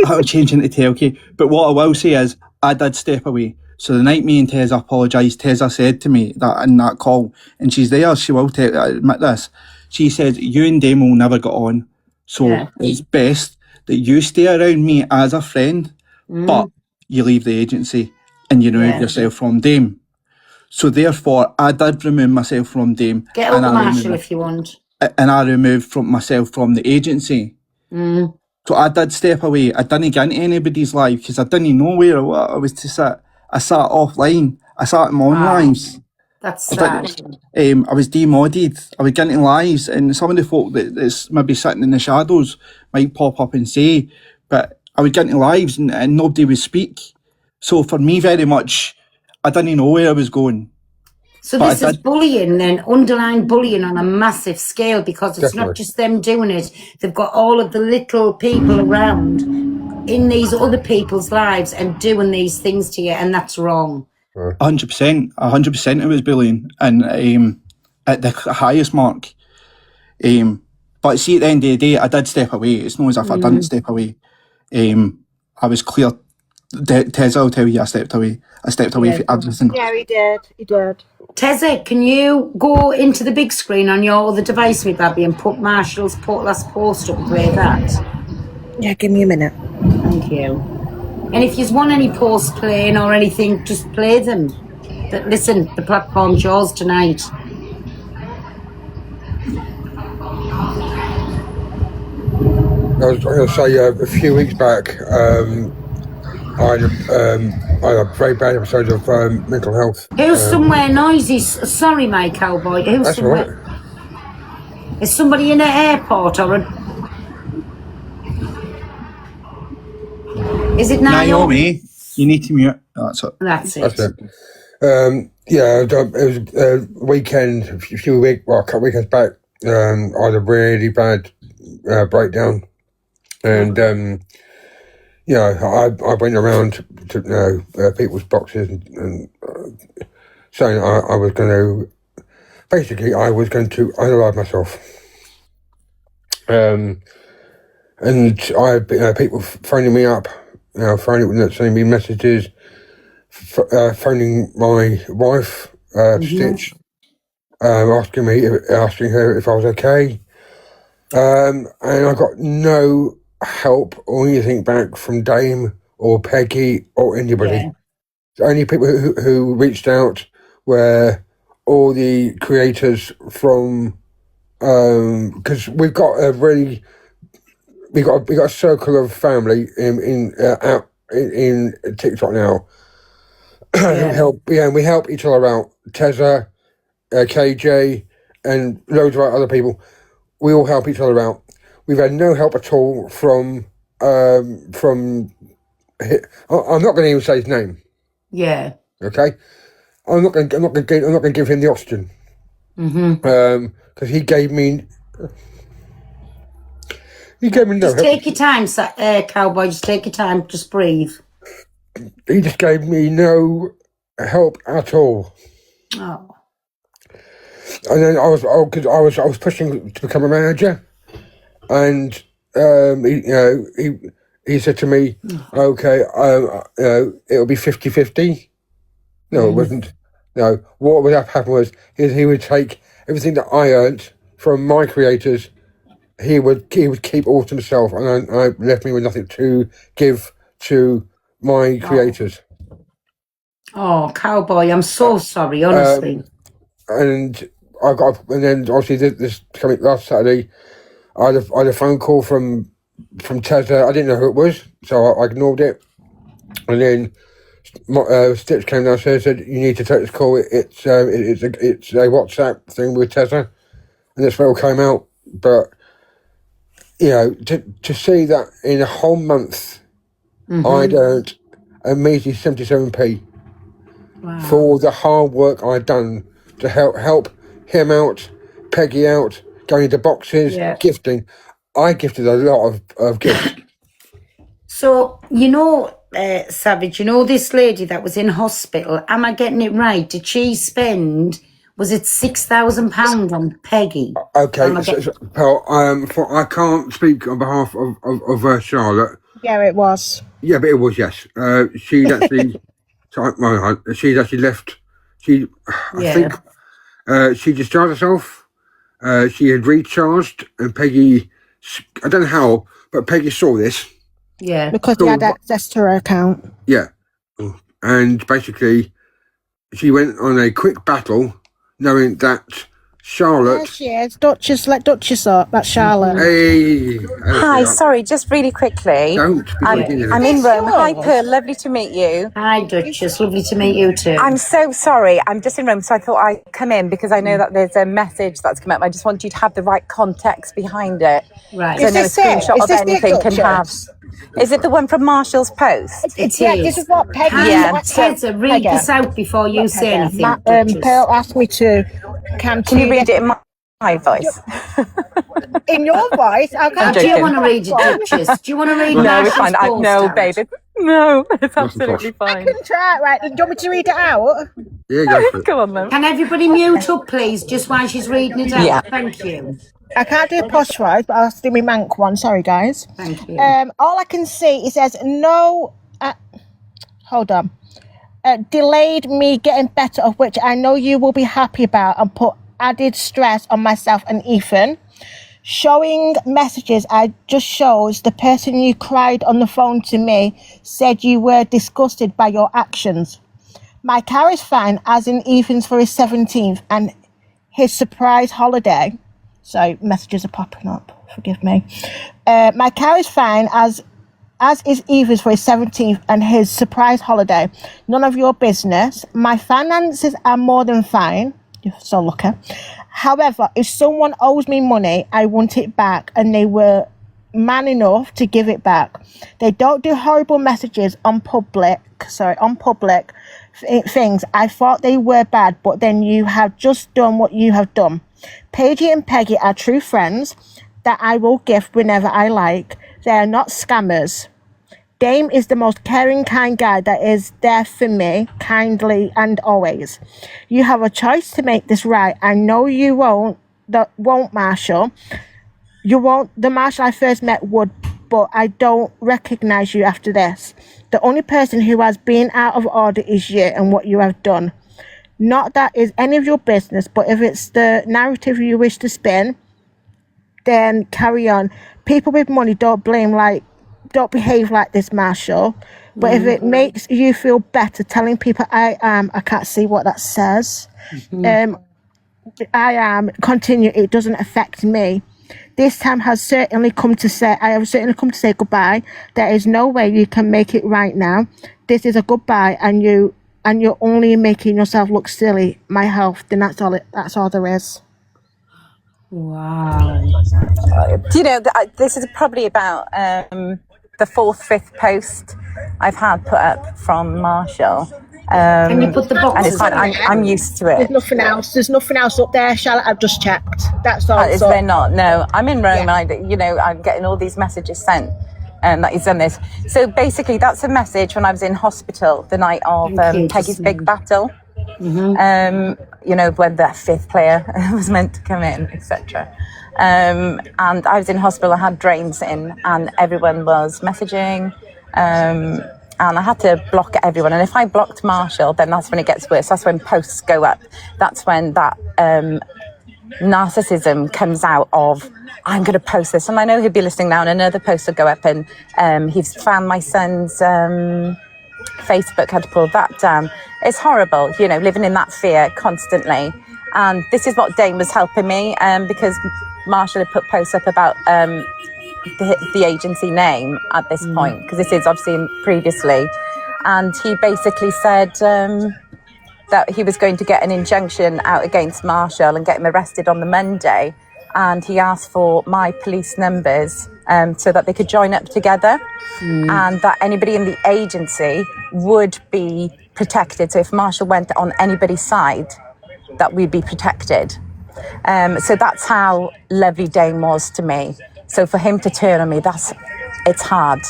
I'm changing it to Telke. But what I will say is, I did step away. So the night me and Tessa apologised, Tessa said to me that in that call, and she's there, she will admit this. She said, you and Dame will never get on. So it's best that you stay around me as a friend, but you leave the agency and you remove yourself from Dame. So therefore, I did remove myself from Dame. Get out, Marshall, if you want. And I removed myself from the agency. So I did step away. I didn't get into anybody's life because I didn't know where I was to sit. I sat offline. I sat in my own lives. That's sad. I was demodded. I would get into lives, and some of the folk that's maybe sitting in the shadows might pop up and say, but I would get into lives and nobody would speak. So for me, very much, I didn't know where I was going. So this is bullying then, underlying bullying on a massive scale, because it's not just them doing it. They've got all of the little people around in these other people's lives and doing these things to you, and that's wrong. 100% it was bullying, and at the highest mark. But see, at the end of the day, I did step away. It's not as if I didn't step away. I was clear. Tessa will tell you I stepped away. I stepped away from everything. Yeah, he did. Tessa, can you go into the big screen on your other device, me baby, and put Marshall's last post up and play that? Yeah, give me a minute. Thank you. And if you want any posts playing or anything, just play them. But listen, the platform's yours tonight. I was going to say a few weeks back, I had a very bad episode of mental health. Who's somewhere noisy? Sorry, my cowboy. Who's that's somewhere? Right. Is somebody in an airport or a... Is it Naomi? You need to mute. That's it. That's it. That's it. It was a weekend, a couple weekends back. I had a really bad breakdown, and I went around to people's boxes and saying I was going to unalive myself. And I had people phoning me up, sending me messages, phoning my wife, Stitch, asking her if I was okay. And I got no help or anything back from Dame or Peggy or anybody. Yeah. The only people who reached out were all the creators from, because we've got a circle of family in TikTok now. We help each other out. Tessa, KJ, and loads of other people. We all help each other out. We've had no help at all from I'm not going to even say his name. Yeah. Okay, I'm not going to give him the oxygen. Because he gave me no Just help. take your time, cowboy. Just take your time. Just breathe. He just gave me no help at all. Oh. And then I was pushing to become a manager, and he said to me, okay, it'll be 50-50. No, it wasn't. No, what would have happened was he would take everything that I earned from my creators. He would keep all to himself, and I left me with nothing to give to my creators. Oh, cowboy, I'm so sorry, honestly. And then obviously this coming last Saturday, I had a phone call from Tessa. I didn't know who it was, so I ignored it. And then Stitch came downstairs and said, "You need to take this call. It's a WhatsApp thing with Tessa," and that's where it came out. But to see that in a whole month, I'd earned a measly 77p for all the hard work I'd done to help him out, Peggy out, going into boxes, gifting. I gifted a lot of gifts. So, Savage, this lady that was in hospital, am I getting it right? Did she spend, was it £6,000 on Peggy? Okay, I can't speak on behalf of Charlotte. Yeah, it was. Yeah, but it was, yes. She'd actually, she'd actually left. I think she discharged herself. She had recharged, and Peggy, I don't know how, but Peggy saw this. Yeah. Because he had access to her account. Yeah. And basically, she went on a quick battle, knowing that Charlotte... There she is. Duchess, let Duchess up. That's Charlotte. Hey. Hi, sorry, just really quickly. I'm in Rome. Hi, Pearl, lovely to meet you. Hi, Duchess, lovely to meet you too. I'm so sorry. I'm just in Rome, so I thought I'd come in because I know that there's a message that's come up. I just want you to have the right context behind it. Right. So I know a screenshot of anything can have... Is it the one from Marshall's post? It yeah, is. This is what Peggy... Tessa, read this out before you say anything, Pearl asked me to... Can you read it in my voice? In your voice? Do you want to read it, Duchess? Do you want to read No, it's fine. No, babe. No, it's absolutely fine. I can try it, right? Do you want me to read it out? Yeah, go for it. Come on, then. Can everybody mute up, please, just while she's reading it out? Yeah. Thank you. I can't do a posh voice, but I'll do my mank one. Sorry, guys. Thank you. All I can see, it says, no... hold on. Delayed me getting better, of which I know you will be happy about, and put added stress on myself and Ethan. Showing messages I just shows the person you cried on the phone to me said you were disgusted by your actions. My car is fine, as in Ethan's for his 17th and his surprise holiday. So messages are popping up, forgive me. My car is fine, as is Ethan's for his 17th and his surprise holiday. None of your business. My finances are more than fine. You're so lucky. However, if someone owes me money, I want it back, and they were man enough to give it back. They don't do horrible messages on public things. I thought they were bad, but then you have just done what you have done. Paige and Peggy are true friends that I will gift whenever I like. They are not scammers. Dame is the most caring, kind guy that is there for me, kindly and always. You have a choice to make this right. I know you won't, Marshall. You won't. The Marshall I first met would, but I don't recognise you after this. The only person who has been out of order is you and what you have done. Not that is any of your business, but if it's the narrative you wish to spin, then carry on. People with money don't behave like this, Marshall. But if it makes you feel better telling people I can't see what that says. I am, continue, it doesn't affect me. This time I have certainly come to say goodbye. There is no way you can make it right now. This is a goodbye, and you're only making yourself look silly. My health, then that's all there is. Wow. You know, this is probably about the 4th, 5th post I've had put up from Marshall. Can you put the And boxes it's fine. on? I'm used to There's it. nothing else. There's nothing else up there, Charlotte. I've just checked. That's all. Is there not? No, I'm in Rome. Yeah. And I'm getting all these messages sent. That he's done this. So basically, that's a message when I was in hospital the night of Peggy's big battle. When the fifth player was meant to come in, etc. And I was in hospital. I had drains in, and everyone was messaging. And I had to block everyone. And if I blocked Marshall, then that's when it gets worse. That's when posts go up. That's when that narcissism comes out of, I'm going to post this. And I know he'd be listening now, and another post would go up, and he's found my son's Facebook, had to pull that down. It's horrible, living in that fear constantly. And this is what Dane was helping me, because Marshall had put posts up about the agency name at this point, because this is obviously previously. And he basically said that he was going to get an injunction out against Marshall and get him arrested on the Monday. And he asked for my police numbers so that they could join up together, and that anybody in the agency would be protected. So if Marshall went on anybody's side, that we'd be protected. So that's how lovely Dane was to me. So for him to turn on me, it's hard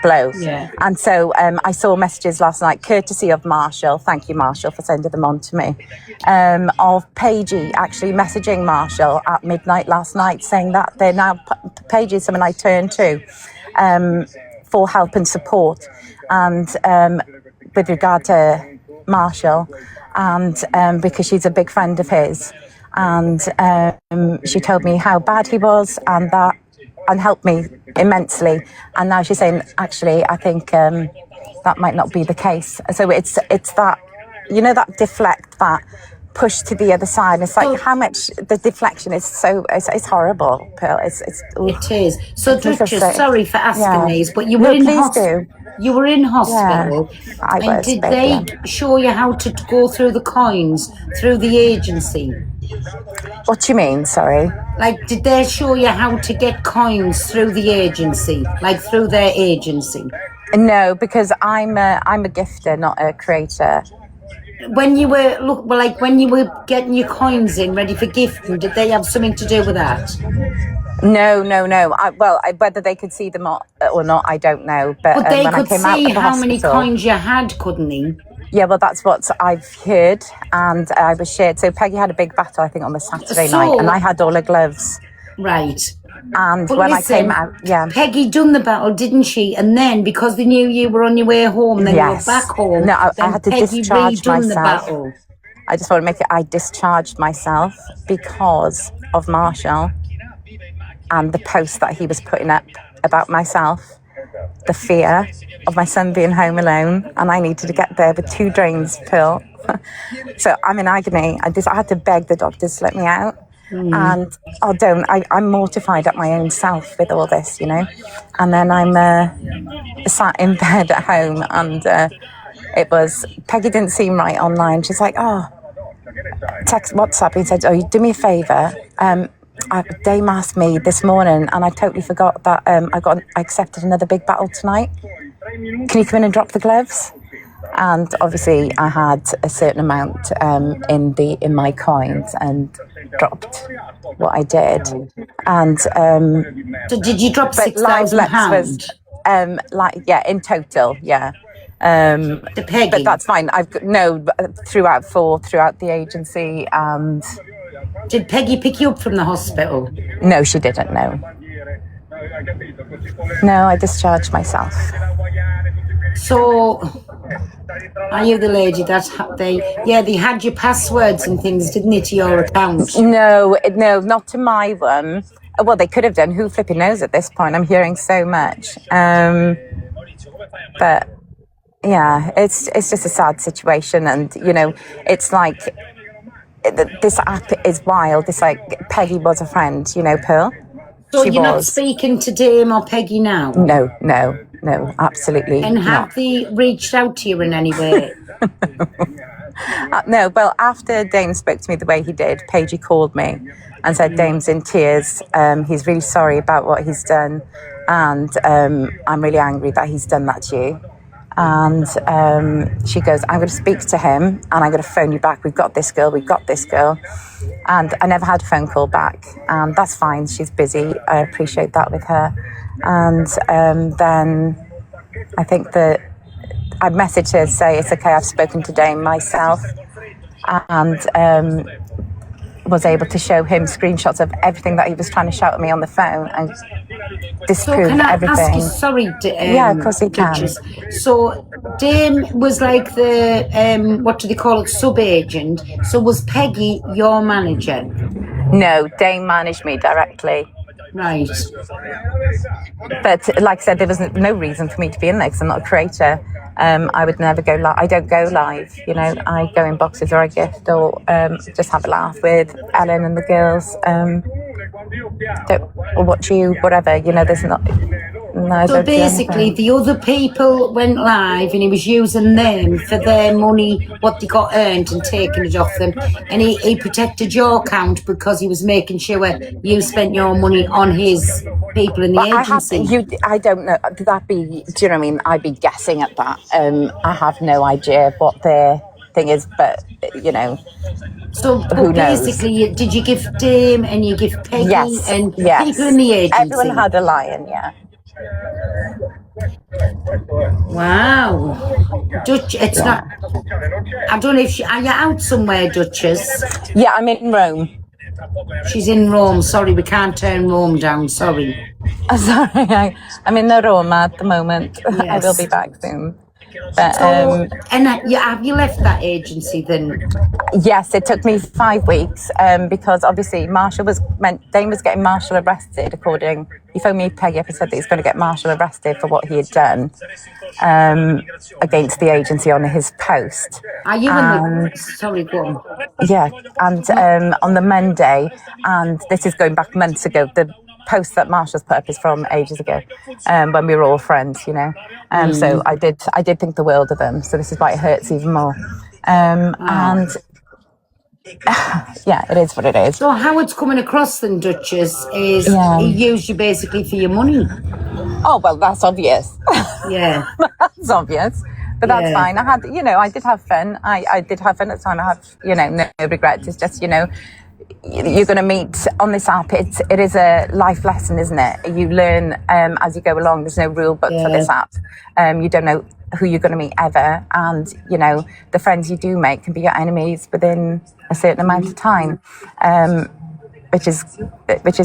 blow. Yeah. And so I saw messages last night, courtesy of Marshall. Thank you, Marshall, for sending them on to me. Of Paigey actually messaging Marshall at midnight last night, saying that they're now Paigey is someone I turn to for help and support, and with regard to Marshall, and because she's a big friend of his, and she told me how bad he was, and helped me immensely. And now she's saying, actually, I think that might not be the case. So it's that, that deflect, that push to the other side. It's like how much the deflection is it's horrible, Pearl. It is. So, Duchess, sorry for asking these, but you were You were in hospital, and did they show you how to go through the coins through the agency? What do you mean? Sorry. Like, did they show you how to get coins through the agency, like through their agency? No, because I'm a gifter, not a creator. When you were when you were getting your coins in ready for gifting, did they have something to do with that? No. Whether they could see them or not, I don't know. But they when could I came out see of the how hospital, many coins you had, couldn't they? Yeah, well, that's what I've heard, and I was shared. So Peggy had a big battle, I think, on the Saturday night, and I had all her gloves. Right. And when I came out, Peggy done the battle, didn't she? And then, because they knew you were on your way home, then you were back home. No, I had to Peggy discharge myself. The battle. I just want to make it, I discharged myself because of Marshall and the post that he was putting up about myself, the fear of my son being home alone, and I needed to get there with 2 drains, Pearl. So I'm in agony. I had to beg the doctors to let me out. And I'm mortified at my own self with all this, And then I'm sat in bed at home, and it was, Peggy didn't seem right online. She's like, text WhatsApp. He said, do me a favour. Dame asked me this morning, and I totally forgot that I accepted another big battle tonight. Can you come in and drop the gloves? And obviously I had a certain amount in my coins, and dropped what I did. And so did you drop £6,000? In total, yeah. To Peggy? But that's fine. Throughout the agency. And did Peggy pick you up from the hospital? No, she didn't. No, I discharged myself. So, are you the lady that they had your passwords and things, didn't they, to your account? No, not to my one. Well, they could have done. Who flipping knows at this point? I'm hearing so much. But yeah, it's just a sad situation, and it's like this app is wild. It's like Peggy was a friend, Pearl. So you're not speaking to Dame or Peggy now? No, absolutely not. And have they reached out to you in any way? No, well, after Dame spoke to me the way he did, Paigey called me and said Dame's in tears. He's really sorry about what he's done, and I'm really angry that he's done that to you. And she goes, I'm going to speak to him and I'm going to phone you back. We've got this girl. And I never had a phone call back. And that's fine. She's busy. I appreciate that with her. And then I think that I messaged her to say, it's okay, I've spoken to Dame myself. And was able to show him screenshots of everything that he was trying to shout at me on the phone and disprove everything. Ask you, sorry, yeah, of course you can. Duchess. So Dame was like the what do they call it, sub-agent. So was Peggy your manager? No, Dame managed me directly. Right. But like I said, there was no reason for me to be in there because I'm not a creator. I would never go live. I don't go live, you know. I go in boxes or I gift or just have a laugh with Ellen and the girls. Or watch you, whatever, you know, there's not... No, so basically, the other people went live and he was using them for their money, what they got earned, and taking it off them. And he protected your account because he was making sure you spent your money on his people in the agency. I don't know. That'd be, do you know what I mean? I'd be guessing at that. I have no idea what their thing is, but, you know... So basically, did you give Dame and you give Peggy and people in the agency? Everyone had a lion, yeah. Wow. It's not... I don't know if are you out somewhere, Duchess? Yeah, I'm in Rome. She's in Rome. Sorry, we can't turn Rome down. Sorry. Sorry, I'm in the Rome at the moment. Yes. I will be back soon. But, and have you left that agency then? Yes, it took me 5 weeks because obviously Dane was getting Marshall arrested. He phoned me, Peggy up and said that he's going to get Marshall arrested for what he had done against the agency on his post. Are you in the... Sorry, go on. Yeah, and on the Monday, and this is going back months ago, the post that Marshall's put up is from ages ago, when we were all friends, you know. So I did think the world of him. So this is why it hurts even more. And yeah, it is what it is. So how it's coming across then, Duchess, is he used you basically for your money. Oh well, that's obvious. Yeah, that's obvious. But that's fine. I did have fun. I did have fun at the time. I have, no regrets. It's just, you're going to meet on this app. It is a life lesson, isn't it? You learn as you go along. There's no rule book for this app. You don't know who you're going to meet ever, and the friends you do make can be your enemies within a certain amount of time, which is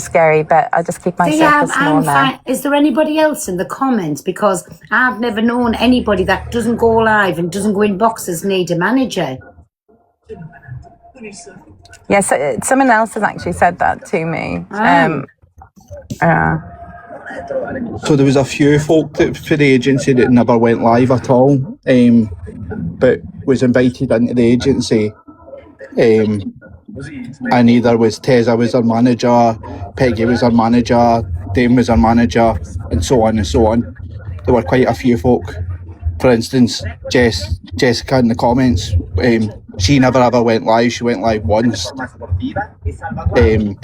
scary. But I just keep myself small now. Is there anybody else in the comments? Because I've never known anybody that doesn't go live and doesn't go in boxes need a manager. Yes, someone else has actually said that to me. So there was a few folk for the agency that never went live at all, but was invited into the agency. And either was Teza was our manager, Peggy was our manager, Dame was our manager, and so on and so on. There were quite a few folk. For instance, Jessica in the comments, she never ever went live. She went live once. Hello. And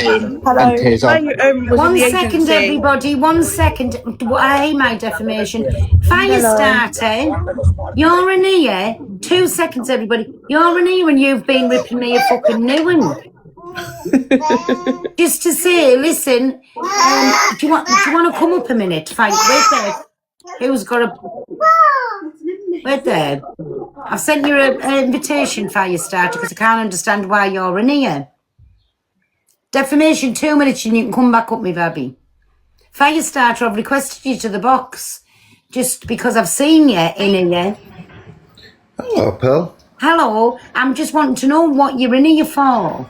Teza. 1 second, everybody. 1 second. I hate my defamation. Firestarter, you're in here. 2 seconds, everybody. You're in here and you've been ripping me a fucking new one. Just to say, listen, do you want to come up a minute? Wait there. Who's got a... Wait there. I've sent you an invitation, Firestarter, because I can't understand why you're in here. Defamation, 2 minutes and you can come back up, me baby. Firestarter, I've requested you to the box just because I've seen you in here. Hello, Pearl. Hello, I'm just wanting to know what you're in here for.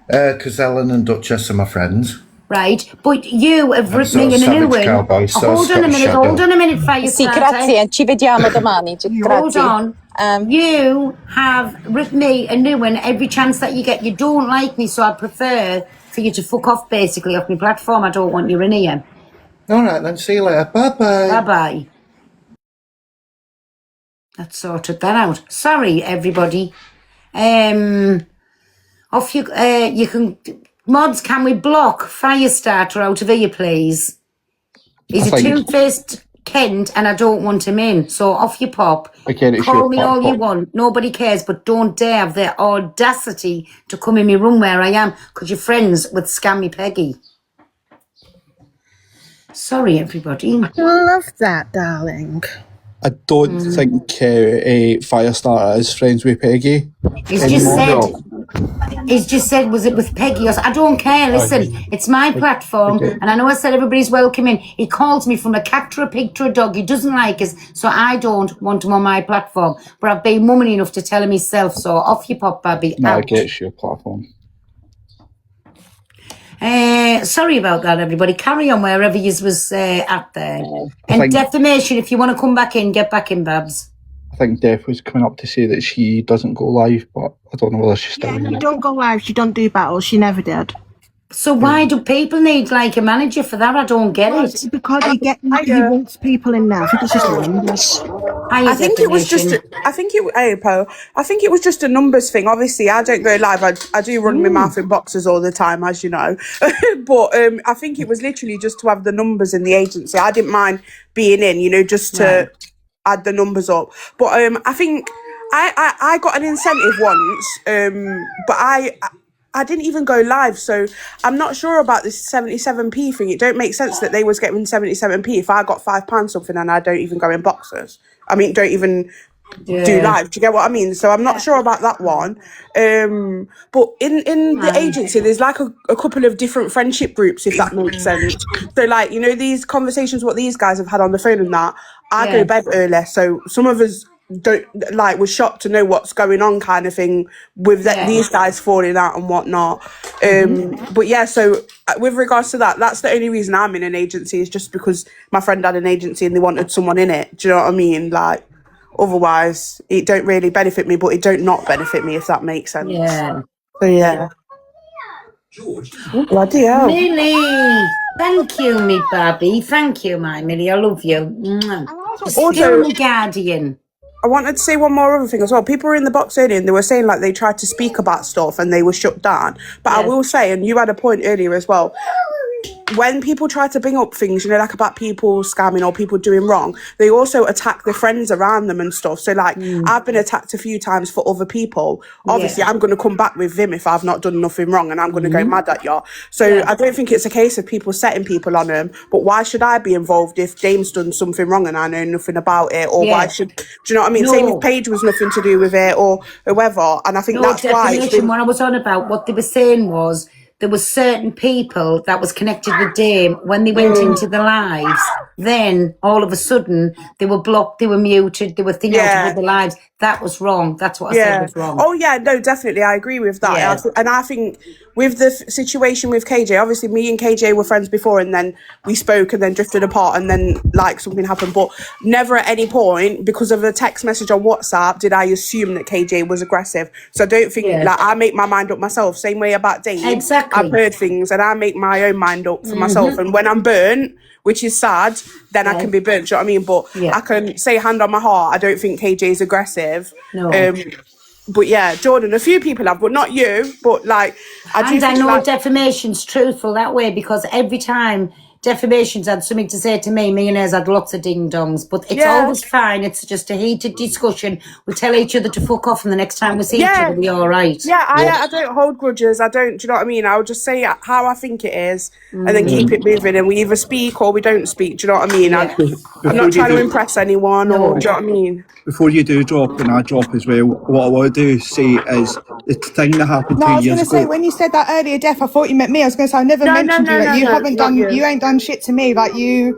Because Ellen and Duchess are my friends. Right, but you have ripped me in a new one. Hold on a minute, Firestarter. Sì, grazie, ci vediamo domani. Hold on. You have ripped me a new one every chance that you get. You don't like me, so I prefer for you to fuck off basically off my platform. I don't want you in here. All right, then. See you later. Bye-bye. Bye-bye. That sorted that out. Sorry, everybody. Off you can... Mods, can we block Firestarter out of here, please? He's a two-faced Kent, and I don't want him in. So off you pop. Again, it's Call your me all you platform. want. Nobody cares, but don't dare have the audacity to come in my room where I am because you're friends with Scammy Peggy. Sorry, everybody. Love that, darling. I don't think Firestarter is friends with Peggy. He's just said, was it with Peggy? I don't care. Listen, it's my platform, and I know I said everybody's welcome in. He calls me from a cat to a pig to a dog. He doesn't like us, so I don't want him on my platform. But I've been woman enough to tell him himself, so off you pop, Babby. No, I Out. get your platform. Sorry about that, everybody. Carry on wherever you was at there. And defamation, if you want to come back in, get back in, Babs. I think Def was coming up to say that she doesn't go live, but I don't know whether she's still She don't go live. She don't do battles. She never did. So why do people need like a manager for that? I don't get it. Because he wants people in there. I think it's just numbers. I think it was just a numbers thing. Obviously, I don't go live. I do run my mouth in boxes all the time, as you know. But I think it was literally just to have the numbers in the agency. I didn't mind being in, just to add the numbers up. But I think I got an incentive once, but I didn't even go live, so I'm not sure about this 77p thing. It don't make sense that they was getting 77p if I got £5 something and I don't even go in boxes. I mean, don't even do live. Do you get what I mean? So I'm not sure about that one. But in the agency, there's like a couple of different friendship groups, if that makes sense. So like, these conversations what these guys have had on the phone and that, I go to bed early, so some of us was shocked to know what's going on kind of thing with these guys falling out and whatnot. But yeah, so with regards to that, that's the only reason I'm in an agency, is just because my friend had an agency and they wanted someone in it. Do you know what I mean? Like, otherwise it don't really benefit me, but it don't not benefit me, if that makes sense. Yeah. So yeah. Bloody hell. Millie, thank you, me Babby. Thank you, my Millie. I love you. Also, Still the Guardian. I wanted to say one more other thing as well. People were in the box earlier and they were saying like they tried to speak about stuff and they were shut down. But I will say, and you had a point earlier as well, when people try to bring up things, like about people scamming or people doing wrong, they also attack the friends around them and stuff. So like I've been attacked a few times for other people. Obviously I'm going to come back with them if I've not done nothing wrong, and I'm going to go mad at you. So I don't think it's a case of people setting people on them, but why should I be involved if Dame's done something wrong and I know nothing about it? Or why should, do you know what I mean? Same if Paige was nothing to do with it or whoever. And I think that's why what I was on about, what they were saying was, there were certain people that was connected with Dame when they went into the lives. Then all of a sudden they were blocked, they were muted, they were thing out of the lives. That was wrong. That's what I said was wrong. Oh yeah, no, definitely, I agree with that. Yeah. And I think with the situation with KJ, obviously me and KJ were friends before, and then we spoke and then drifted apart, and then like something happened. But never at any point, because of a text message on WhatsApp, did I assume that KJ was aggressive. So I don't think I make my mind up myself. Same way about Dave. Exactly. I've heard things and I make my own mind up for myself. And when I'm burnt, which is sad, then I can be burnt. Do you know what I mean? But I can say hand on my heart, I don't think KJ is aggressive. No. But yeah, Jordan, a few people have, but not you. But like, I know defamation's truthful that way, because every time defamation's had something to say to me, millionaires had lots of ding dongs, but it's always fine. It's just a heated discussion. We tell each other to fuck off, and the next time we see each other, we're all right. Yeah, I don't hold grudges. I don't, do you know what I mean? I'll just say how I think it is, and then keep it moving, and we either speak or we don't speak. Do you know what I mean? I'm not trying to impress anyone, or do you know what I mean? Before you do drop, and I drop as well, what I want to do say is the thing that happened 2 years ago. I was going to say, when you said that earlier, Def, I thought you meant me. I was going to say, I never mentioned you. Like, you ain't done shit to me. Like, you're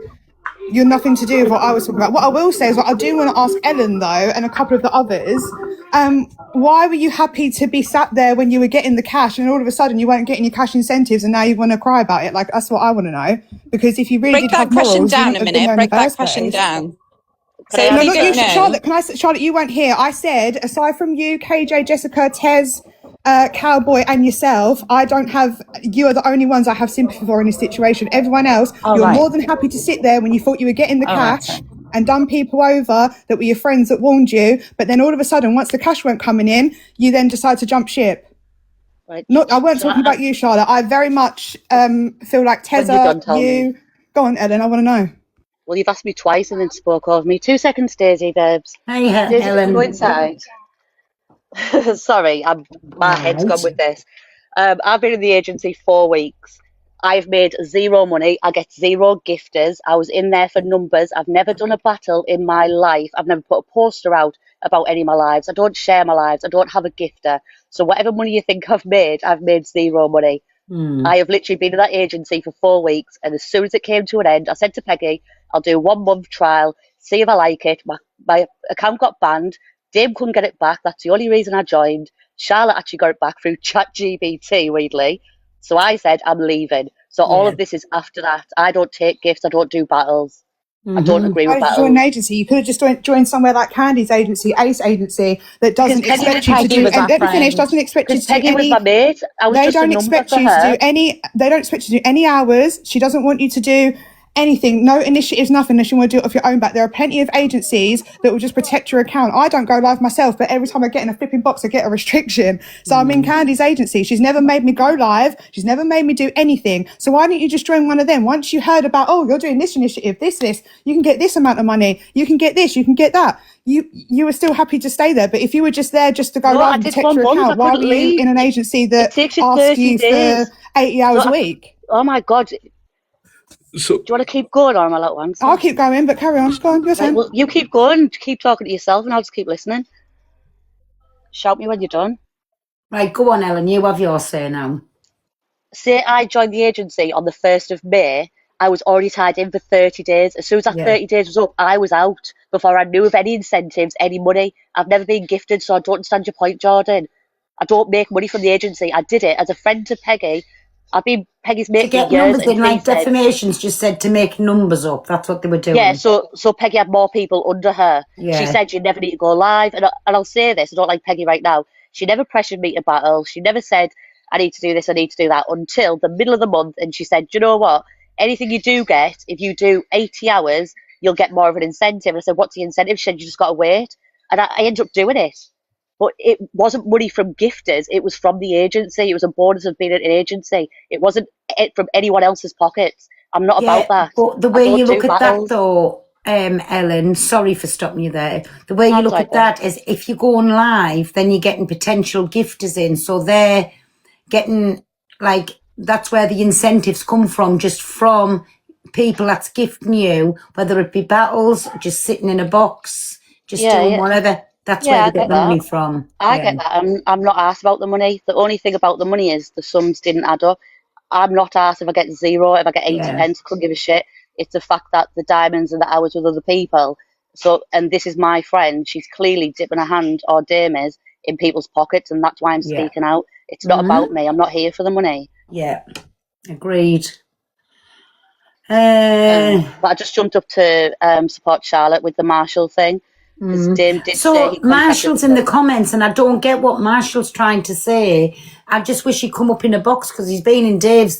nothing to do with what I was talking about. What I will say is, what I do want to ask Ellen, though, and a couple of the others, why were you happy to be sat there when you were getting the cash, and all of a sudden you weren't getting your cash incentives, and now you want to cry about it? Like, that's what I want to know. Because if you really break that question down a minute, break that question down. So Charlotte, you weren't here. I said, aside from you, KJ, Jessica, Tez, Cowboy, and yourself, you are the only ones I have sympathy for in this situation. Everyone else, more than happy to sit there when you thought you were getting the cash and done people over that were your friends that warned you. But then all of a sudden, once the cash weren't coming in, you then decide to jump ship. Right. I weren't talking about you, Charlotte. I very much feel like Tezza, you. Go on, Ellen, I want to know. Well, you've asked me twice and then spoke over me. 2 seconds, Daisy, babes. Hey, Daisy, Helen. go inside. Sorry, my head's gone with this. I've been in the agency 4 weeks. I've made zero money. I get zero gifters. I was in there for numbers. I've never done a battle in my life. I've never put a poster out about any of my lives. I don't share my lives. I don't have a gifter. So whatever money you think I've made zero money. I have literally been in that agency for 4 weeks, and as soon as it came to an end, I said to Peggy, I'll do a 1 month trial, see if I like it. My account got banned. Dame couldn't get it back. That's the only reason I joined. Charlotte actually got it back through ChatGPT, weirdly. So I said, I'm leaving. So all of this is after that. I don't take gifts. I don't do battles. I don't agree with Why did you battles. join an agency? You could have just joined somewhere like Candy's agency, Ace agency, that doesn't expect you to do. And let me finish. Doesn't expect you to do Peggy was any. my mate. I was They just a don't number expect for you to her. do any. They don't expect you to do any hours. She doesn't want you to do anything. No initiatives, nothing. Unless you want to do it off your own back. There are plenty of agencies that will just protect your account. I don't go live myself, but every time I get in a flipping box, I get a restriction. So I'm in Candy's agency. She's never made me go live. She's never made me do anything. So why don't you just join one of them? Once you heard about, oh, you're doing this initiative, this, you can get this amount of money. You can get this. You can get that. You were still happy to stay there. But if you were just there just to go live and protect your account, why were you in an agency that asks you for 80 hours a week? Oh my God. So, do you want to keep going, or am I allowed to answer? I'll keep going, but carry on. Go on, your turn. Well, you keep going, keep talking to yourself, and I'll just keep listening. Shout me when you're done. Right, go on, Ellen. You have your say now. Say I joined the agency on the 1st of May. I was already tied in for 30 days. As soon as that 30 days was up, I was out before I knew of any incentives, any money. I've never been gifted, so I don't understand your point, Jordan. I don't make money from the agency. I did it as a friend to Peggy. I've been Peggy's mate to get for years. numbers in, like defamations just said to make numbers up. That's what they were doing. Yeah, so Peggy had more people under her. Yeah. She said you never need to go live. And I'll say this, I don't like Peggy right now. She never pressured me to battle. She never said, I need to do this, I need to do that, until the middle of the month. And she said, you know what? Anything you do get, if you do 80 hours, you'll get more of an incentive. And I said, what's the incentive? She said, you just got to wait. And I ended up doing it. But it wasn't money from gifters. It was from the agency. It was a bonus of being an agency. It wasn't from anyone else's pockets. I'm not about that. But the way you look at that, though, Ellen, sorry for stopping you there. The way you look at that is if you're going live, then you're getting potential gifters in. So they're getting, like, that's where the incentives come from, just from people that's gifting you, whether it be battles, just sitting in a box, just doing whatever. That's where they get the money from. I get that. I'm not asked about the money. The only thing about the money is the sums didn't add up. I'm not asked if I get zero, if I get 80 pence, couldn't give a shit. It's the fact that the diamonds and the hours with other people. So, and this is my friend. She's clearly dipping her hand, or Dame is, in people's pockets, and that's why I'm speaking out. It's not about me. I'm not here for the money. Yeah, agreed. But I just jumped up to support Charlotte with the Marshall thing. Dame did so Marshall's in the comments, and I don't get what Marshall's trying to say. I just wish he'd come up in a box, because he's been in Dave's